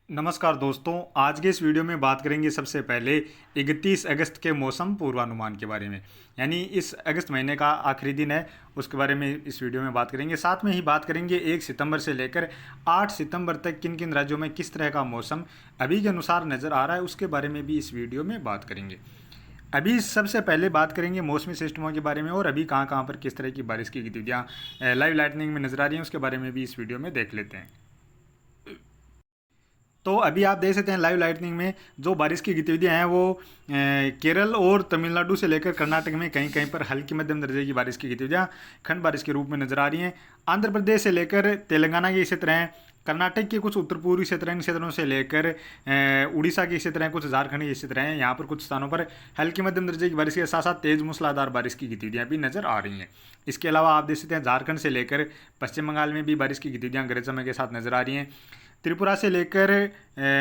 नमस्कार दोस्तों, आज के इस वीडियो में बात करेंगे सबसे पहले 31 अगस्त के मौसम पूर्वानुमान के बारे में। यानी इस अगस्त महीने का आखिरी दिन है, उसके बारे में इस वीडियो में बात करेंगे। साथ में ही बात करेंगे 1 सितंबर से लेकर 8 सितंबर तक किन किन राज्यों में किस तरह का मौसम अभी के अनुसार नज़र आ रहा है, उसके बारे में भी इस वीडियो में बात करेंगे। अभी सबसे पहले बात करेंगे मौसमी सिस्टमों के बारे में और अभी कहाँ कहाँ पर किस तरह की बारिश की गतिविधियाँ लाइव लाइटनिंग में नज़र आ रही हैं, उसके बारे में भी इस वीडियो में देख लेते हैं। तो अभी आप देख सकते हैं लाइव लाइटनिंग में जो बारिश की गतिविधियां हैं वो केरल और तमिलनाडु से लेकर कर्नाटक में कहीं कहीं पर हल्की मध्यम दर्जे की बारिश की गतिविधियां खंड बारिश के रूप में नजर आ रही हैं। आंध्र प्रदेश से लेकर तेलंगाना के इसी तरह, कर्नाटक के कुछ उत्तर पूर्वी क्षेत्र इन क्षेत्रों से लेकर उड़ीसा के इसी तरह, कुछ झारखंड के इसी तरह हैं। यहाँ पर कुछ स्थानों पर हल्की मध्यम दर्जे की बारिश के साथ साथ तेज मूसलाधार बारिश की गतिविधियां भी नजर आ रही हैं। इसके अलावा आप देख सकते हैं झारखंड से लेकर पश्चिम बंगाल में भी बारिश की गतिविधियां गरज चमक के साथ नजर आ रही हैं। त्रिपुरा से लेकर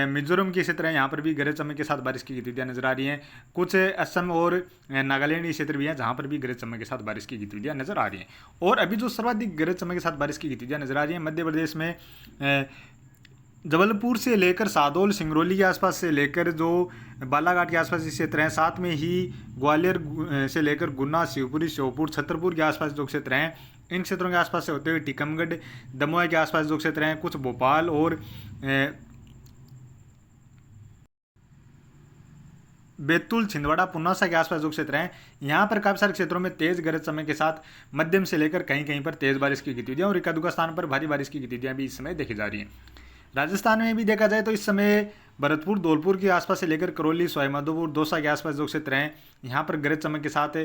मिजोरम की इसी तरह यहाँ पर भी गरज चमक के साथ बारिश की गतिविधियां नजर आ रही हैं। कुछ असम और नागालैंड क्षेत्र भी हैं जहाँ पर भी गरज चमक के साथ बारिश की गतिविधियां नजर आ रही हैं। और अभी जो सर्वाधिक गरज चमक के साथ बारिश की गतिविधियां नजर आ रही हैं मध्य प्रदेश में जबलपुर से लेकर सादौल, सिंगरौली के आसपास से लेकर जो बालाघाट के आसपास इस क्षेत्र हैं, साथ में ही ग्वालियर से लेकर गुना, शिवपुरी, श्योपुर, छतरपुर के आसपास जो क्षेत्र हैं, इन क्षेत्रों के आसपास से होते हुए टीकमगढ़, दमोह के आसपास जो क्षेत्र हैं, कुछ भोपाल और बैतूल, छिंदवाड़ा, पुनासा के आसपास जो क्षेत्र हैं, यहाँ पर काफी सारे क्षेत्रों में तेज गरज चमक के साथ मध्यम से लेकर कहीं कहीं पर तेज बारिश की गतिविधियां और एकाध स्थान पर भारी बारिश की गतिविधियां भी इस समय देखी जा रही हैं। राजस्थान में भी देखा जाए तो इस समय भरतपुर, धौलपुर के आसपास से लेकर करौली, सवाईमाधोपुर, दौसा के आसपास जो क्षेत्र हैं, यहाँ पर गरज चमक के साथ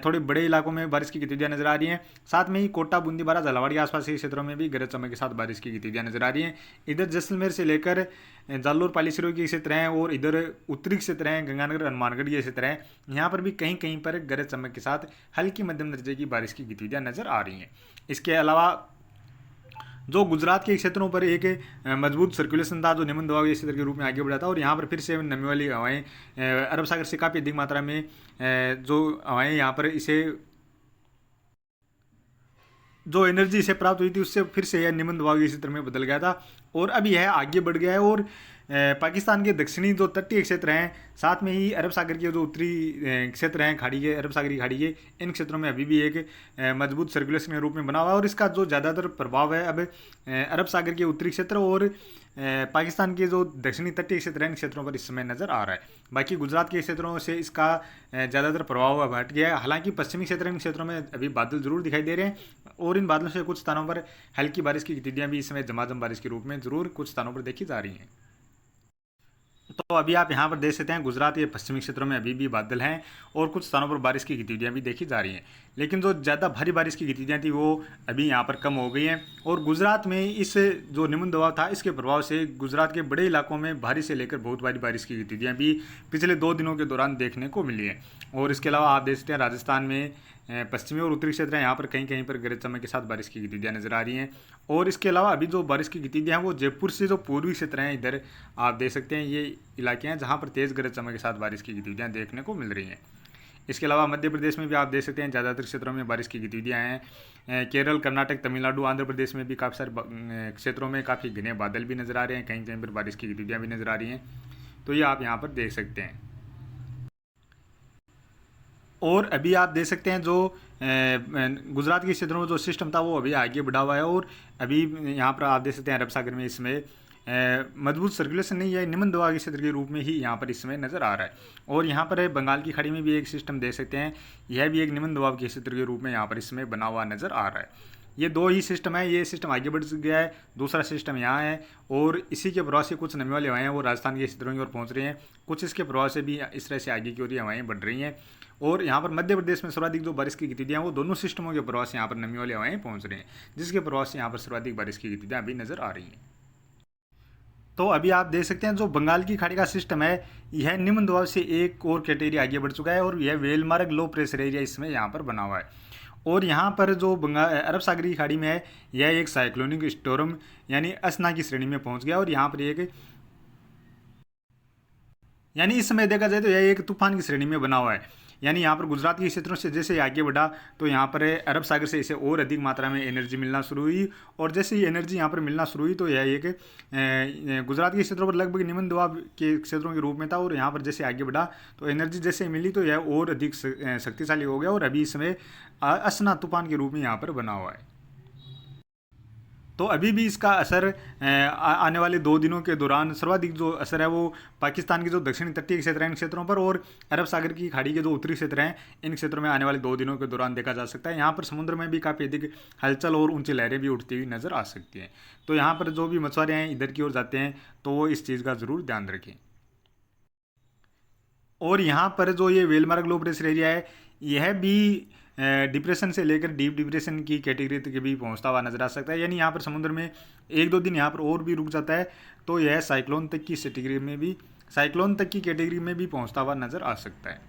थोड़े बड़े इलाकों में बारिश की गतिविधियां नजर आ रही हैं। साथ में ही कोटा, बूंदी, बारा, झालावाड़ के आसपास के क्षेत्रों में भी गरज चमक के साथ बारिश की गतिविधियां नजर आ रही हैं। इधर जैसलमेर से लेकर जालोर, पालीसिरो के क्षेत्र हैं और इधर उत्तरी क्षेत्र हैं, गंगानगर, हनुमानगढ़ के क्षेत्र हैं, यहाँ पर भी कहीं कहीं पर गरज चमक के साथ हल्की मध्यम दर्जे की बारिश की गतिविधियां नजर आ रही हैं। इसके अलावा जो गुजरात के क्षेत्रों पर एक मजबूत सर्कुलेशन था जो निम्न दबाव के क्षेत्र के रूप में आगे बढ़ा था और यहाँ पर फिर से नमी वाली हवाएं अरब सागर से काफ़ी अधिक मात्रा में जो हवाएं यहाँ पर इसे जो एनर्जी इसे प्राप्त हुई थी उससे फिर से यह निम्न दबाव के क्षेत्र में बदल गया था और अब यह आगे बढ़ गया है और पाकिस्तान के दक्षिणी जो तटीय क्षेत्र हैं, साथ में ही अरब सागर के जो उत्तरी क्षेत्र हैं, खाड़ी के, अरब सागर की खाड़ी के, इन क्षेत्रों में अभी भी एक मजबूत सर्कुलेशन के रूप में बना हुआ है और इसका जो ज़्यादातर प्रभाव है अब अरब सागर के उत्तरी क्षेत्र और पाकिस्तान के जो दक्षिणी तटीय क्षेत्र हैं इन क्षेत्रों पर इस समय नज़र आ रहा है। बाकी गुजरात के क्षेत्रों से इसका ज़्यादातर प्रभाव अब हट गया है। हालांकि पश्चिमी क्षेत्र इन क्षेत्रों में अभी बादल जरूर दिखाई दे रहे हैं और इन बादलों से कुछ स्थानों पर हल्की बारिश की गतिविधियां भी इस समय झमाझम बारिश के रूप में जरूर कुछ स्थानों पर देखी जा रही हैं। तो अभी आप यहाँ पर देख सकते हैं गुजरात के पश्चिमी क्षेत्रों में अभी भी बादल हैं और कुछ स्थानों पर बारिश की गतिविधियां भी देखी जा रही हैं, लेकिन जो ज़्यादा भारी बारिश की गतिविधियां थी वो अभी यहाँ पर कम हो गई हैं। और गुजरात में इस जो निम्न दबाव था इसके प्रभाव से गुजरात के बड़े इलाकों में भारी से लेकर बहुत भारी बारिश की गतिविधियाँ भी पिछले 2 दिनों के दौरान देखने को मिली हैं। और इसके अलावा आप देख सकते हैं राजस्थान में पश्चिमी और उत्तरी क्षेत्र हैं, यहाँ पर कहीं कहीं पर गरज चमक के साथ बारिश की गतिविधियाँ नजर आ रही हैं। और इसके अलावा अभी जो बारिश की गतिविधियाँ हैं वो जयपुर से जो पूर्वी क्षेत्र हैं इधर आप देख सकते हैं, ये इलाके हैं जहाँ पर तेज़ गरज चमक के साथ बारिश की गतिविधियाँ देखने को मिल रही हैं। इसके अलावा मध्य प्रदेश में भी आप देख सकते हैं ज़्यादातर क्षेत्रों में बारिश की गतिविधियाँ हैं। केरल, कर्नाटक, तमिलनाडु, आंध्र प्रदेश में भी काफ़ी सारे क्षेत्रों में काफ़ी घने बादल भी नजर आ रहे हैं, कहीं कहीं पर बारिश की गतिविधियाँ भी नजर आ रही हैं। तो ये आप यहाँ पर देख सकते हैं। और अभी आप देख सकते हैं जो गुजरात के क्षेत्रों में जो सिस्टम था वो अभी आगे बढ़ा हुआ है और अभी यहाँ पर आप देख सकते हैं अरब सागर में इसमें मजबूत सर्कुलेशन नहीं है, निम्न दबाव के क्षेत्र के रूप में ही यहाँ पर इस समय नज़र आ रहा है। और यहाँ पर बंगाल की खाड़ी में भी एक सिस्टम देख सकते हैं, यह भी एक निम्न दबाव के क्षेत्र के रूप में यहाँ पर इसमें बना हुआ नज़र आ रहा है। ये 2 ही सिस्टम है, ये सिस्टम आगे बढ़ गया है, दूसरा सिस्टम यहाँ है और इसी के प्रभाव से कुछ नमी वाली हवाएं वो राजस्थान के क्षेत्रों की ओर पहुँच रही हैं, कुछ इसके प्रभाव से भी इस तरह से आगे की ओर हवाएं बढ़ रही हैं। और यहाँ पर मध्य प्रदेश में सर्वाधिक जो बारिश की गतिविधियाँ वो दोनों सिस्टमों के प्रभाव से यहाँ पर नमी वाली हवाएं पहुँच रही हैं, जिसके प्रभाव से यहाँ पर सर्वाधिक बारिश की गतिविधियाँ अभी नजर आ रही हैं। तो अभी आप देख सकते हैं जो बंगाल की खाड़ी का सिस्टम है यह निम्न दबाव से एक और कैटेगरी आगे बढ़ चुका है और यह वेलमार्ग लो प्रेशर एरिया इसमें यहाँ पर बना हुआ है। और यहाँ पर जो बंगाल अरब सागर की खाड़ी में है यह एक साइक्लोनिक स्टॉर्म यानी असना की श्रेणी में पहुँच गया और यहाँ पर एक यानी इस समय देखा जाए तो यह एक तूफान की श्रेणी में बना हुआ है। यानी यहाँ पर गुजरात के क्षेत्रों से जैसे ही आगे बढ़ा तो यहाँ पर अरब सागर से इसे और अधिक मात्रा में एनर्जी मिलना शुरू हुई, और जैसे ही एनर्जी यहाँ पर मिलना शुरू हुई तो यह एक गुजरात के क्षेत्रों पर लगभग निम्न दबाव के क्षेत्रों के रूप में था, और यहाँ पर जैसे आगे बढ़ा तो एनर्जी जैसे मिली तो यह और अधिक शक्तिशाली हो गया, और अभी इस समय असना तूफान के रूप में यहाँ पर बना हुआ है। तो अभी भी इसका असर आने वाले 2 दिनों के दौरान सर्वाधिक जो असर है वो पाकिस्तान के जो दक्षिणी तटीय क्षेत्र हैं इन क्षेत्रों पर, और अरब सागर की खाड़ी के जो उत्तरी क्षेत्र हैं इन क्षेत्रों में आने वाले 2 दिनों के दौरान देखा जा सकता है। यहाँ पर समुद्र में भी काफ़ी अधिक हलचल और ऊंची लहरें भी उठती हुई नजर आ सकती हैं। तो यहाँ पर जो भी मछुआरे हैं इधर की ओर जाते हैं तो वो इस चीज़ का ज़रूर ध्यान रखें। और यहाँ पर जो ये वेलमार्क लो प्रेशर एरिया है यह भी डिप्रेशन से लेकर डीप डिप्रेशन की कैटेगरी तक भी पहुँचता हुआ नजर आ सकता है, यानी यहाँ पर समुद्र में 1-2 दिन यहाँ पर और भी रुक जाता है तो यह साइक्लोन तक की कैटेगरी में भी पहुँचता हुआ नजर आ सकता है।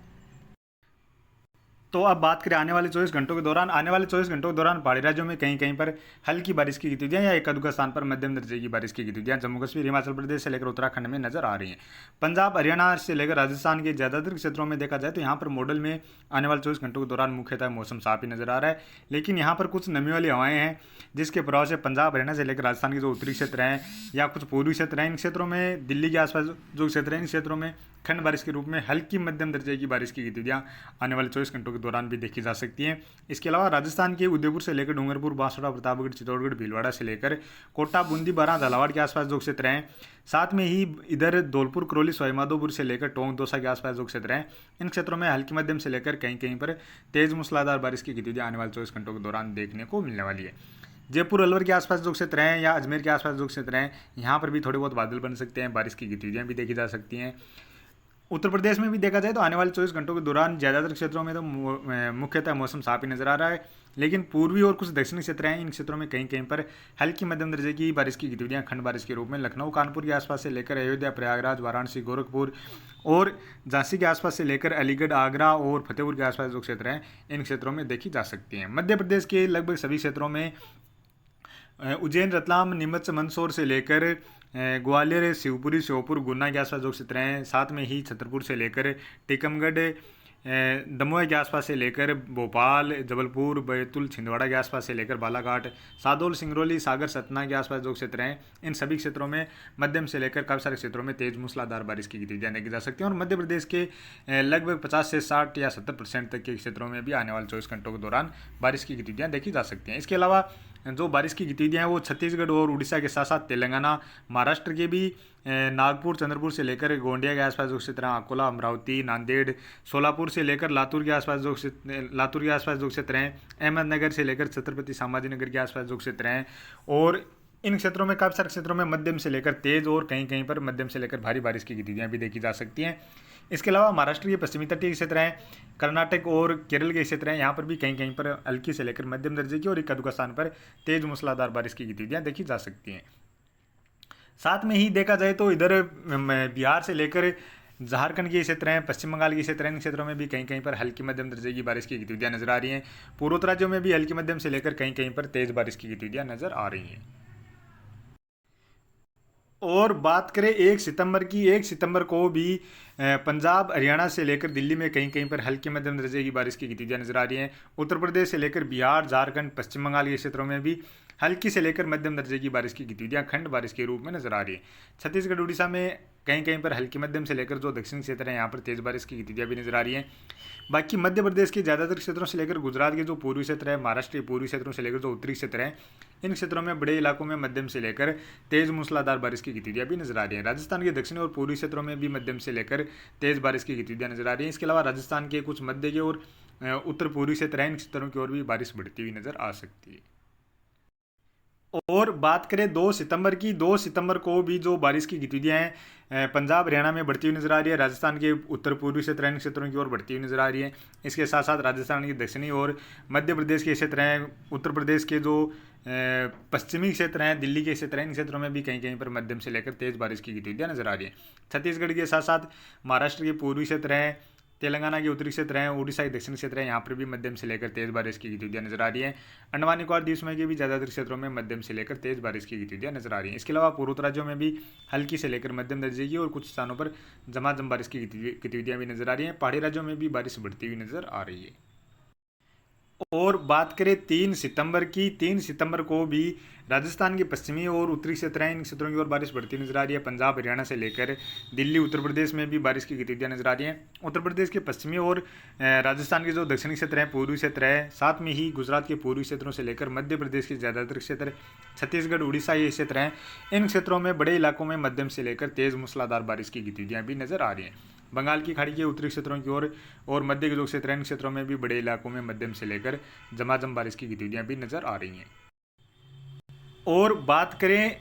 तो अब बात करें आने वाले 24 घंटों के दौरान पहाड़ी राज्यों में कहीं कहीं पर हल्की बारिश की गतिविधियां या एक अधूरा स्थान पर मध्यम दर्जे की बारिश की गतिविधियां जम्मू कश्मीर, हिमाचल प्रदेश से लेकर उत्तराखंड में नजर आ रही हैं। पंजाब, हरियाणा से लेकर राजस्थान के ज़्यादातर क्षेत्रों में देखा जाए तो यहाँ पर मॉडल में आने वाले 24 घंटों के दौरान मुख्यतः मौसम साफ ही नजर आ रहा है, लेकिन यहाँ पर कुछ नमी वाली हवाएं हैं जिसके प्रभाव से पंजाब, हरियाणा से लेकर राजस्थान के जो उत्तरी क्षेत्र हैं या कुछ पूर्वी क्षेत्र हैं इन क्षेत्रों में, दिल्ली के आसपास जो क्षेत्र हैं इन क्षेत्रों में खंड बारिश के रूप में हल्की मध्यम दर्जे की बारिश की गतिविधियां आने वाले 24 घंटों के दौरान भी देखी जा सकती हैं। इसके अलावा राजस्थान के उदयपुर से लेकर डूंगरपुर, बांसवाड़ा, प्रतापगढ़, चित्तौड़गढ़, भीलवाड़ा से लेकर कोटा, बूंदी, बारां, झालावाड़ के आसपास जो क्षेत्र हैं, साथ में ही इधर धौलपुर, करौली, सवाईमाधोपुर से लेकर टोंक, दौसा के आसपास जो क्षेत्र हैं इन क्षेत्रों में हल्की मध्यम से लेकर कहीं कहीं पर तेज मूसलाधार बारिश की गतिविधियां आने वाले 24 घंटों के दौरान देखने को मिलने वाली है। जयपुर, अलवर के आसपास जो क्षेत्र हैं या अजमेर के आसपास जो क्षेत्र हैं यहाँ पर भी थोड़े बहुत बादल बन सकते हैं, बारिश की गतिविधियां भी देखी जा सकती हैं। उत्तर प्रदेश में भी देखा जाए तो आने वाले 24 घंटों के दौरान ज़्यादातर क्षेत्रों में तो मुख्यतः मौसम साफ ही नजर आ रहा है, लेकिन पूर्वी और कुछ दक्षिणी क्षेत्र हैं इन क्षेत्रों में कहीं कहीं पर हल्की मध्यम दर्जे की बारिश की गतिविधियां खंड बारिश के रूप में लखनऊ, कानपुर के आसपास से लेकर अयोध्या, प्रयागराज, वाराणसी, गोरखपुर और झांसी के आसपास से लेकर अलीगढ़, आगरा और फतेहपुर के आसपास जो क्षेत्र हैं इन क्षेत्रों में देखी जा सकती हैं। मध्य प्रदेश के लगभग सभी क्षेत्रों में उज्जैन, रतलाम, नीमच, मंदसौर से लेकर ग्वालियर, शिवपुरी, श्योपुर, गुना के आसपास जो क्षेत्र हैं, साथ में ही छतरपुर से लेकर टीकमगढ़, दमोह के आसपास से लेकर भोपाल, जबलपुर, बैतूल, छिंदवाड़ा के आसपास से लेकर बालाघाट, सादोल, सिंगरौली, सागर, सतना के आसपास जो क्षेत्र हैं इन सभी क्षेत्रों में मध्यम से लेकर काफ़ी सारे क्षेत्रों में तेज मूसलाधार बारिश की गतिविधियां देखी जा सकती हैं, और मध्य प्रदेश के लगभग 50 से 60 या 70% तक के क्षेत्रों में भी आने वाले 24 घंटों के दौरान बारिश की गतिविधियां देखी जा सकती हैं। इसके अलावा जो बारिश की गतिविधियां हैं वो छत्तीसगढ़ और उड़ीसा के साथ साथ तेलंगाना, महाराष्ट्र के भी नागपुर, चंद्रपुर से लेकर गोंडिया के आसपास जो क्षेत्र हैं, अकोला, अमरावती, नांदेड़, सोलापुर से लेकर लातूर के आसपास जो क्षेत्र हैं, अहमदनगर से लेकर छत्रपति संभाजीनगर के आसपास जो क्षेत्र हैं, और इन क्षेत्रों में काफ़ी सारे क्षेत्रों में मध्यम से लेकर तेज और कहीं कहीं पर मध्यम से लेकर भारी बारिश की गतिविधियां भी देखी जा सकती हैं। इसके अलावा महाराष्ट्र के पश्चिमी तटीय क्षेत्र हैं, कर्नाटक और केरल के क्षेत्र हैं, यहाँ पर भी कहीं कहीं पर हल्की से लेकर मध्यम दर्जे की और एक आध स्थान पर तेज मूसलाधार बारिश की गतिविधियां देखी जा सकती हैं। साथ में ही देखा जाए तो इधर बिहार से लेकर झारखंड के क्षेत्र हैं, पश्चिम बंगाल के क्षेत्र हैं, इन क्षेत्रों में भी कहीं कहीं पर हल्की मध्यम दर्जे की बारिश की गतिविधियां नजर आ रही हैं। पूर्वोत्तर राज्यों में भी हल्की मध्यम से लेकर कहीं कहीं पर तेज बारिश की गतिविधियां नजर आ रही हैं। और बात करें 1 सितंबर की, 1 सितंबर को भी पंजाब, हरियाणा से लेकर दिल्ली में कहीं कहीं पर हल्की मध्यम दर्जे की बारिश की गतिविधियां नजर आ रही हैं। उत्तर प्रदेश से लेकर बिहार, झारखंड, पश्चिम बंगाल के क्षेत्रों में भी हल्की से लेकर मध्यम दर्जे की बारिश की गतिविधियां खंड बारिश के रूप में नजर आ रही है। छत्तीसगढ़, उड़ीसा में कहीं कहीं पर हल्की मध्यम से लेकर जो दक्षिण क्षेत्र हैं यहाँ पर तेज बारिश की गतिविधियां भी नजर आ रही हैं। बाकी मध्य प्रदेश के ज़्यादातर क्षेत्रों से लेकर गुजरात के जो पूर्वी क्षेत्र है, महाराष्ट्र के पूर्वी क्षेत्रों से लेकर जो उत्तरी क्षेत्र हैं इन क्षेत्रों में बड़े इलाकों में मध्यम से लेकर तेज मूसलाधार बारिश की गतिविधियां भी नजर आ रही हैं। राजस्थान के दक्षिणी और पूर्वी क्षेत्रों में भी मध्यम से लेकर तेज बारिश की गतिविधियां नजर आ रही हैं। इसके अलावा राजस्थान के कुछ मध्य के और उत्तर पूर्वी क्षेत्र हैं इन क्षेत्रों की ओर भी बारिश बढ़ती हुई नजर आ सकती है। और बात करें 2 सितंबर की, 2 सितंबर को भी जो बारिश की गतिविधियां हैं पंजाब, हरियाणा में बढ़ती हुई नजर आ रही है। राजस्थान के उत्तर पूर्वी क्षेत्र इन क्षेत्रों की ओर बढ़ती हुई नजर आ रही है। इसके साथ साथ राजस्थान के दक्षिणी और मध्य प्रदेश के क्षेत्र हैं, उत्तर प्रदेश के जो पश्चिमी क्षेत्र हैं, दिल्ली के क्षेत्र हैं, इन क्षेत्रों में भी कहीं कहीं पर मध्यम से लेकर तेज बारिश की गतिविधियां नजर आ रही है। छत्तीसगढ़ के साथ साथ महाराष्ट्र के पूर्वी क्षेत्र हैं, तेलंगाना के उत्तरी क्षेत्र हैं, उड़ीसा के दक्षिणी क्षेत्र है, यहाँ पर भी मध्यम से लेकर तेज बारिश की गतिविधियां नजर आ रही है। अंडमान निकोबार द्वीप समूह के भी ज़्यादातर क्षेत्रों में मध्यम से लेकर तेज बारिश की गतिविधियां नजर आ रही हैं। इसके अलावा पूर्वोत्तर राज्यों में भी हल्की से लेकर मध्यम दर्जे की और कुछ स्थानों पर झमाझम बारिश की गतिविधियां भी नजर आ रही हैं। पहाड़ी राज्यों में भी बारिश बढ़ती हुई नजर आ रही है। और बात करें 3 सितंबर की, 3 सितंबर को भी राजस्थान के पश्चिमी और उत्तरी क्षेत्र हैं, इन क्षेत्रों की ओर बारिश बढ़ती नजर आ रही है। पंजाब हरियाणा से लेकर दिल्ली उत्तर प्रदेश में भी बारिश की गतिविधियां नजर आ रही हैं। उत्तर प्रदेश के पश्चिमी और राजस्थान के जो दक्षिणी क्षेत्र हैं, पूर्वी क्षेत्र है, साथ में ही गुजरात के पूर्वी क्षेत्रों से लेकर मध्य प्रदेश के ज़्यादातर क्षेत्र, छत्तीसगढ़ उड़ीसा ये क्षेत्र हैं, इन क्षेत्रों में बड़े इलाकों में मध्यम से लेकर तेज मूसलाधार बारिश की गतिविधियां भी नजर आ रही हैं। बंगाल की खाड़ी के उत्तरी क्षेत्रों की ओर और मध्य के जो क्षेत्र हैं, इन क्षेत्रों में भी बड़े इलाकों में मध्यम से लेकर झमाझम बारिश की गतिविधियां भी नजर आ रही हैं। और बात करें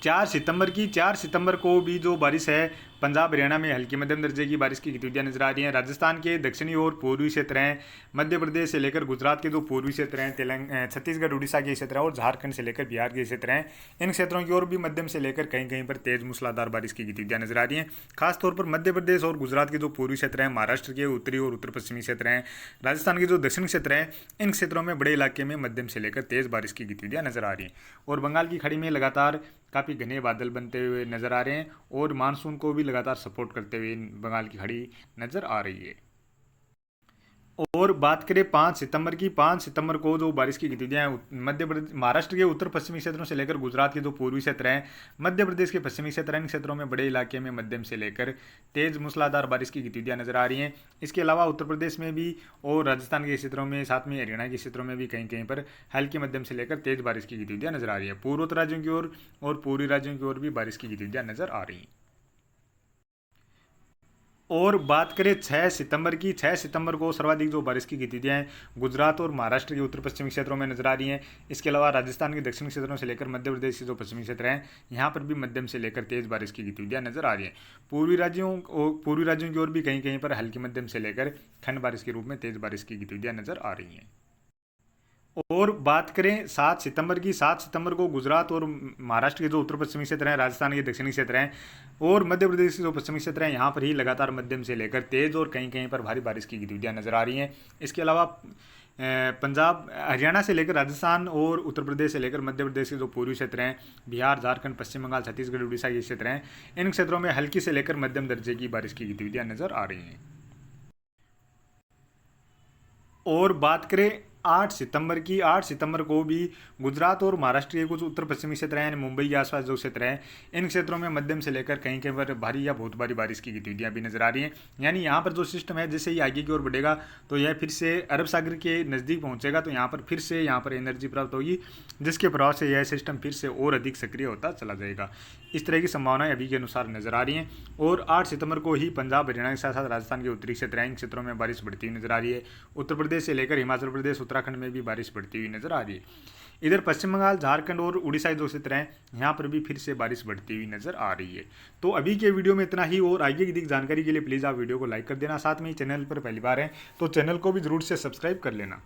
4 सितंबर की, 4 सितंबर को भी जो बारिश है, पंजाब हरियाणा में हल्की मध्यम दर्जे की बारिश की गतिविधियां नजर आ रही हैं। राजस्थान के दक्षिणी और पूर्वी क्षेत्र हैं, मध्य प्रदेश से लेकर गुजरात के जो पूर्वी क्षेत्र हैं, छत्तीसगढ़ उड़ीसा के क्षेत्र हैं और झारखंड से लेकर बिहार के क्षेत्र हैं, इन क्षेत्रों की ओर भी मध्यम से लेकर कहीं कहीं पर तेज मूसलाधार बारिश की गतिविधियां नजर आ रही हैं। खासतौर पर मध्य प्रदेश और गुजरात के जो पूर्वी क्षेत्र हैं, महाराष्ट्र के उत्तरी और उत्तर पश्चिमी क्षेत्र हैं, राजस्थान के जो दक्षिणी क्षेत्र हैं, इन क्षेत्रों में बड़े इलाके में मध्यम से लेकर तेज बारिश की गतिविधियां नजर आ रही हैं। और बंगाल की खाड़ी में लगातार काफ़ी घने बादल बनते हुए नजर आ रहे हैं और मानसून को भी लगातार सपोर्ट करते हुए बंगाल की खाड़ी नजर आ रही है। और बात करें 5 सितंबर की, 5 सितंबर को जो बारिश की गतिविधियां मध्य प्रदेश, महाराष्ट्र के उत्तर पश्चिमी क्षेत्रों से लेकर गुजरात के जो पूर्वी क्षेत्र हैं, मध्य प्रदेश के पश्चिमी क्षेत्र हैं, इन क्षेत्रों में बड़े इलाके में मध्यम से लेकर तेज मूसलाधार बारिश की गतिविधियां नजर आ रही हैं। इसके अलावा उत्तर प्रदेश में भी और राजस्थान के क्षेत्रों में, साथ में हरियाणा के क्षेत्रों में भी कहीं कहीं पर हल्की मध्यम से लेकर तेज बारिश की गतिविधियां नजर आ रही है। पूर्वोत्तर राज्यों की ओर और पूर्वी राज्यों की ओर भी बारिश की गतिविधियां नजर आ रही हैं। और बात करें 6 सितंबर की, 6 सितंबर को सर्वाधिक जो बारिश की गतिविधियां हैं गुजरात और महाराष्ट्र के उत्तर पश्चिमी क्षेत्रों में नजर आ रही हैं। इसके अलावा राजस्थान के दक्षिणी क्षेत्रों से लेकर मध्य प्रदेश के जो पश्चिमी क्षेत्र हैं, यहाँ पर भी मध्यम से लेकर तेज बारिश की गतिविधियां नजर आ रही हैं। पूर्वी राज्यों की ओर भी कहीं कहीं पर हल्की मध्यम से लेकर ठंड बारिश के रूप में तेज बारिश की गतिविधियां नजर आ रही हैं। और बात करें 7 सितंबर की, 7 सितंबर को गुजरात और महाराष्ट्र के जो उत्तर पश्चिमी क्षेत्र हैं, राजस्थान के दक्षिणी क्षेत्र हैं और मध्य प्रदेश के जो पश्चिमी क्षेत्र हैं, यहाँ पर ही लगातार मध्यम से लेकर तेज और कहीं कहीं पर भारी बारिश की गतिविधियां नजर आ रही हैं। इसके अलावा पंजाब हरियाणा से लेकर राजस्थान और उत्तर प्रदेश से लेकर मध्य प्रदेश के जो पूर्वी क्षेत्र हैं, बिहार, झारखंड, पश्चिम बंगाल, छत्तीसगढ़, उड़ीसा के क्षेत्र हैं, इन क्षेत्रों में हल्की से लेकर मध्यम दर्जे की बारिश की गतिविधियां नजर आ रही हैं। और बात करें 8 सितंबर की, 8 सितंबर को भी गुजरात और महाराष्ट्र के कुछ उत्तर पश्चिमी क्षेत्र हैं, यानी मुंबई के आसपास जो क्षेत्र हैं, इन क्षेत्रों में मध्यम से लेकर कहीं कहीं पर भारी या बहुत भारी बारिश की गतिविधियां भी नजर आ रही हैं। यानी यहाँ पर जो सिस्टम है, जैसे ही आगे की ओर बढ़ेगा तो यह फिर से अरब सागर के नज़दीक पहुँचेगा, तो यहाँ पर फिर से यहाँ पर एनर्जी प्राप्त होगी, जिसके प्रभाव से यह सिस्टम फिर से और अधिक सक्रिय होता चला जाएगा। इस तरह की संभावनाएं अभी के अनुसार नजर आ रही हैं। और 8 सितंबर को ही पंजाब हरियाणा के साथ साथ राजस्थान के उत्तरी क्षेत्र हैं, इन क्षेत्रों में बारिश बढ़ती हुई नजर आ रही है। उत्तर प्रदेश से लेकर हिमाचल प्रदेश, उत्तराखंड में भी बारिश बढ़ती हुई नजर आ रही है। इधर पश्चिम बंगाल, झारखंड और उड़ीसा जो क्षेत्र हैं, यहाँ पर भी फिर से बारिश बढ़ती हुई नजर आ रही है। तो अभी के वीडियो में इतना ही, और आगे की अधिक जानकारी के लिए प्लीज़ आप वीडियो को लाइक कर देना। साथ में ही चैनल पर पहली बार हैं तो चैनल को भी जरूर से सब्सक्राइब कर लेना।